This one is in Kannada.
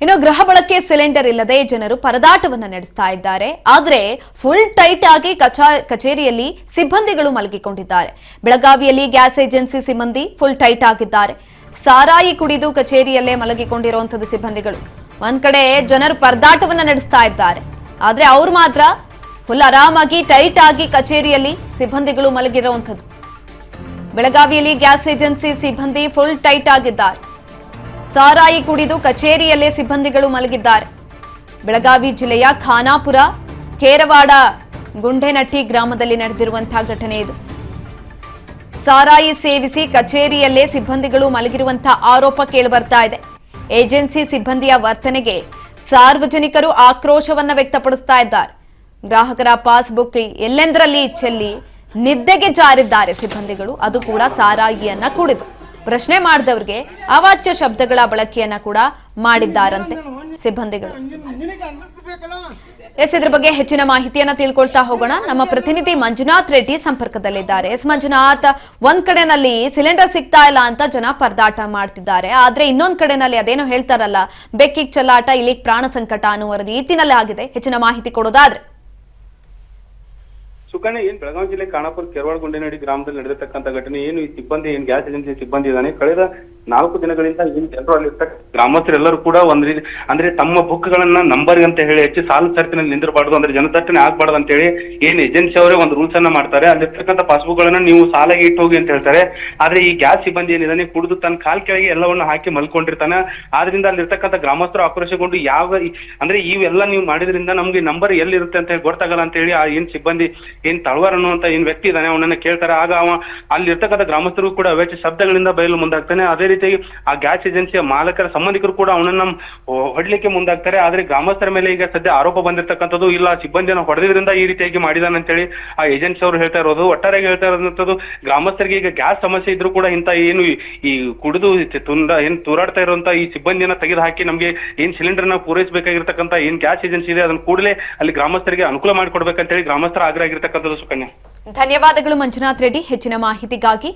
ಇನ್ನು ಗೃಹ ಬಳಕೆ ಸಿಲಿಂಡರ್ ಇಲ್ಲದೆ ಜನರು ಪರದಾಟವನ್ನ ನಡೆಸ್ತಾ ಇದ್ದಾರೆ. ಆದರೆ ಫುಲ್ ಟೈಟ್ ಆಗಿ ಕಚೇರಿಯಲ್ಲಿ ಸಿಬ್ಬಂದಿಗಳು ಮಲಗಿಕೊಂಡಿದ್ದಾರೆ. ಬೆಳಗಾವಿಯಲ್ಲಿ ಗ್ಯಾಸ್ ಏಜೆನ್ಸಿ ಸಿಬ್ಬಂದಿ ಫುಲ್ ಟೈಟ್ ಆಗಿದ್ದಾರೆ. ಸಾರಾಯಿ ಕುಡಿದು ಕಚೇರಿಯಲ್ಲೇ ಮಲಗಿಕೊಂಡಿರುವಂತದ್ದು ಸಿಬ್ಬಂದಿಗಳು. ಒಂದ್ ಕಡೆ ಜನರು ಪರದಾಟವನ್ನ ನಡೆಸ್ತಾ ಇದ್ದಾರೆ, ಆದ್ರೆ ಅವ್ರು ಮಾತ್ರ ಫುಲ್ ಆರಾಮಾಗಿ ಟೈಟ್ ಆಗಿ ಕಚೇರಿಯಲ್ಲಿ ಸಿಬ್ಬಂದಿಗಳು ಮಲಗಿರುವಂತದ್ದು. ಬೆಳಗಾವಿಯಲ್ಲಿ ಗ್ಯಾಸ್ ಏಜೆನ್ಸಿ ಸಿಬ್ಬಂದಿ ಫುಲ್ ಟೈಟ್ ಆಗಿದ್ದಾರೆ. ಸಾರಾಯಿ ಕುಡಿದು ಕಚೇರಿಯಲ್ಲೇ ಸಿಬ್ಬಂದಿಗಳು ಮಲಗಿದ್ದಾರೆ. ಬೆಳಗಾವಿ ಜಿಲ್ಲೆಯ ಖಾನಾಪುರ ಕೇರವಾಡ ಗುಂಡೇನಟ್ಟಿ ಗ್ರಾಮದಲ್ಲಿ ನಡೆದಿರುವಂತಹ ಘಟನೆ ಇದು. ಸಾರಾಯಿ ಸೇವಿಸಿ ಕಚೇರಿಯಲ್ಲೇ ಸಿಬ್ಬಂದಿಗಳು ಮಲಗಿರುವಂತಹ ಆರೋಪ ಕೇಳಿಬರ್ತಾ ಇದೆ. ಏಜೆನ್ಸಿ ಸಿಬ್ಬಂದಿಯ ವರ್ತನೆಗೆ ಸಾರ್ವಜನಿಕರು ಆಕ್ರೋಶವನ್ನ ವ್ಯಕ್ತಪಡಿಸ್ತಾ ಇದ್ದಾರೆ. ಗ್ರಾಹಕರ ಪಾಸ್ಬುಕ್ ಎಲ್ಲೆಂದರಲ್ಲಿ ಚೆಲ್ಲಿ ನಿದ್ದೆಗೆ ಜಾರಿದ್ದಾರೆ ಸಿಬ್ಬಂದಿಗಳು, ಅದು ಕೂಡ ಸಾರಾಯಿಯನ್ನ ಕುಡಿದು. ಪ್ರಶ್ನೆ ಮಾಡಿದವರಿಗೆ ಅವಾಚ್ಯ ಶಬ್ದಗಳ ಬಳಕೆಯನ್ನ ಕೂಡ ಮಾಡಿದ್ದಾರಂತೆ ಸಿಬ್ಬಂದಿಗಳು. ಇದ್ರ ಬಗ್ಗೆ ಹೆಚ್ಚಿನ ಮಾಹಿತಿಯನ್ನ ತಿಳ್ಕೊಳ್ತಾ ಹೋಗೋಣ. ನಮ್ಮ ಪ್ರತಿನಿಧಿ ಮಂಜುನಾಥ್ ರೆಡ್ಡಿ ಸಂಪರ್ಕದಲ್ಲಿದ್ದಾರೆ. ಮಂಜುನಾಥ್, ಒಂದ್ ಕಡೆನಲ್ಲಿ ಸಿಲಿಂಡರ್ ಸಿಗ್ತಾ ಇಲ್ಲ ಅಂತ ಜನ ಪರದಾಟ ಮಾಡ್ತಿದ್ದಾರೆ, ಆದ್ರೆ ಇನ್ನೊಂದ್ ಕಡೆನಲ್ಲಿ ಅದೇನೋ ಹೇಳ್ತಾರಲ್ಲ, ಬೆಕ್ಕಿಗ್ ಚಲ್ಲಾಟ ಇಲ್ಲಿಗೆ ಪ್ರಾಣ ಸಂಕಟ ಅನ್ನುವ ರೀತಿನಲ್ಲಿ ಆಗಿದೆ. ಹೆಚ್ಚಿನ ಮಾಹಿತಿ ಕೊಡೋದಾದ್ರೆ ಸುಕನ್ಯಾ, ಬೆಳಗಾವಿ ಜಿಲ್ಲೆ ಖಾನಾಪುರ ಕೇರವಾಡ ಗುಂಡೇನಹಳ್ಳಿ ಗ್ರಾಮದಲ್ಲಿ ನಡೆದಿರ್ತಕ್ಕಂಥ ಘಟನೆ ಏನು, ಈ ಸಿಬ್ಬಂದಿ ಗ್ಯಾಸ್ ಏಜೆನ್ಸಿ ಸಿಬ್ಬಂದಿ ಇದ್ದಾನೆ, ಕಳೆದ 4 ದಿನಗಳಿಂದ ಜನರು ಅಲ್ಲಿರ್ತಕ್ಕ ಗ್ರಾಮಸ್ಥರೆಲ್ಲರೂ ಕೂಡ ಒಂದ್ ರೀತಿ ಅಂದ್ರೆ ತಮ್ಮ ಬುಕ್ ಗಳನ್ನ ನಂಬರ್ ಅಂತ ಹೇಳಿ ಹೆಚ್ಚು ಸಾಲು ಸರತಿನಲ್ಲಿ ನಿಂದಿರಬಾರ್ದು, ಅಂದ್ರೆ ಜನದಟ್ಟಣೆ ಆಗ್ಬಾರ್ದು ಅಂತ ಹೇಳಿ ಏನ್ ಏಜೆನ್ಸಿ ಅವರೇ ಒಂದು ರೂಲ್ಸ್ ಅನ್ನ ಮಾಡ್ತಾರೆ. ಅಲ್ಲಿರ್ತಕ್ಕಂಥ ಪಾಸ್ಬುಕ್ ಗಳನ್ನ ನೀವು ಸಾಲಾಗಿ ಇಟ್ಟು ಹೋಗಿ ಅಂತ ಹೇಳ್ತಾರೆ. ಆದ್ರೆ ಈ ಗ್ಯಾಸ್ ಸಿಬ್ಬಂದಿ ಏನಿದಾನೆ ಕುಡಿದು ತನ್ನ ಕಾಲ್ ಕೆಳಗೆ ಎಲ್ಲವನ್ನ ಹಾಕಿ ಮಲ್ಕೊಂಡಿರ್ತಾನೆ. ಆದ್ರಿಂದ ಅಲ್ಲಿರ್ತಕ್ಕಂಥ ಗ್ರಾಮಸ್ಥರು ಆಕ್ರೋಶಗೊಂಡು ಅಂದ್ರೆ ಇವೆಲ್ಲ ನೀವು ಮಾಡಿದ್ರಿಂದ ನಮ್ಗೆ ನಂಬರ್ ಎಲ್ಲಿರುತ್ತೆ ಅಂತ ಗೊತ್ತಾಗಲ್ಲ ಅಂತ ಹೇಳಿ ಆ ಏನ್ ಸಿಬ್ಬಂದಿ ತಳವಾರ್ ಅನ್ನುವಂತ ಏನ್ ವ್ಯಕ್ತಿ ಇದ್ದಾನೆ ಅವನನ್ನ ಕೇಳ್ತಾರೆ. ಆಗ ಅವ ಅಲ್ಲಿರ್ತಕ್ಕಂಥ ಗ್ರಾಮಸ್ಥರು ಕೂಡ ಅವೇಚ ಶಬ್ದಗಳಿಂದ ಬಯಲು ಮುಂದಾಗ್ತಾನೆ. ಅದೇ ರೀತಿ ಆ ಗ್ಯಾಸ್ ಏಜೆನ್ಸಿಯ ಮಾಲಕರ ಸಂಬಂಧಿಕರು ಕೂಡ ಅವನನ್ನ ಹೊಡ್ಲಿಕ್ಕೆ ಮುಂದಾಗ್ತಾರೆ. ಆದ್ರೆ ಗ್ರಾಮಸ್ಥರ ಮೇಲೆ ಈಗ ಸದ್ಯ ಆರೋಪ ಬಂದಿರ್ತಕ್ಕಂಥದ್ದು, ಇಲ್ಲ ಸಿಬ್ಬಂದಿಯನ್ನು ಹೊಡೆದ್ರಿಂದ ಈ ರೀತಿಯಾಗಿ ಮಾಡಿದಾನೆ ಅಂತೇಳಿ ಆ ಏಜೆನ್ಸಿ ಅವರು ಹೇಳ್ತಾ ಇರೋದು. ಒಟ್ಟಾರೆಯಾಗಿ ಹೇಳ್ತಾ ಇರೋದಂಥದ್ದು, ಗ್ರಾಮಸ್ಥರಿಗೆ ಈಗ ಗ್ಯಾಸ್ ಸಮಸ್ಯೆ ಇದ್ರೂ ಕೂಡ ಇಂತ ಏನು ಈ ಕುಡಿದು ತೂರಾಡ್ತಾ ಇರುವಂತ ಈ ಸಿಬ್ಬಂದಿಯನ್ನ ತೆಗೆದು ಹಾಕಿ ನಮ್ಗೆ ಏನ್ ಸಿಲಿಂಡರ್ ನ ಪೂರೈಸಬೇಕಾಗಿರ್ತಕ್ಕಂಥ ಏನ್ ಗ್ಯಾಸ್ ಏಜೆನ್ಸಿ ಇದೆ ಅದನ್ನ ಕೂಡಲೇ ಅಲ್ಲಿ ಗ್ರಾಮಸ್ಥರಿಗೆ ಅನುಕೂಲ ಮಾಡಿಕೊಡ್ಬೇಕಂತ ಹೇಳಿ ಗ್ರಾಮಸ್ಥರ ಆಗ್ರಹ ಆಗಿರ್ತಕ್ಕಂಥದ್ದು. ಸುಕನ್ಯಾ, ಧನ್ಯವಾದಗಳು ಮಂಜುನಾಥ್ ರೆಡ್ಡಿ ಹೆಚ್ಚಿನ ಮಾಹಿತಿಗಾಗಿ.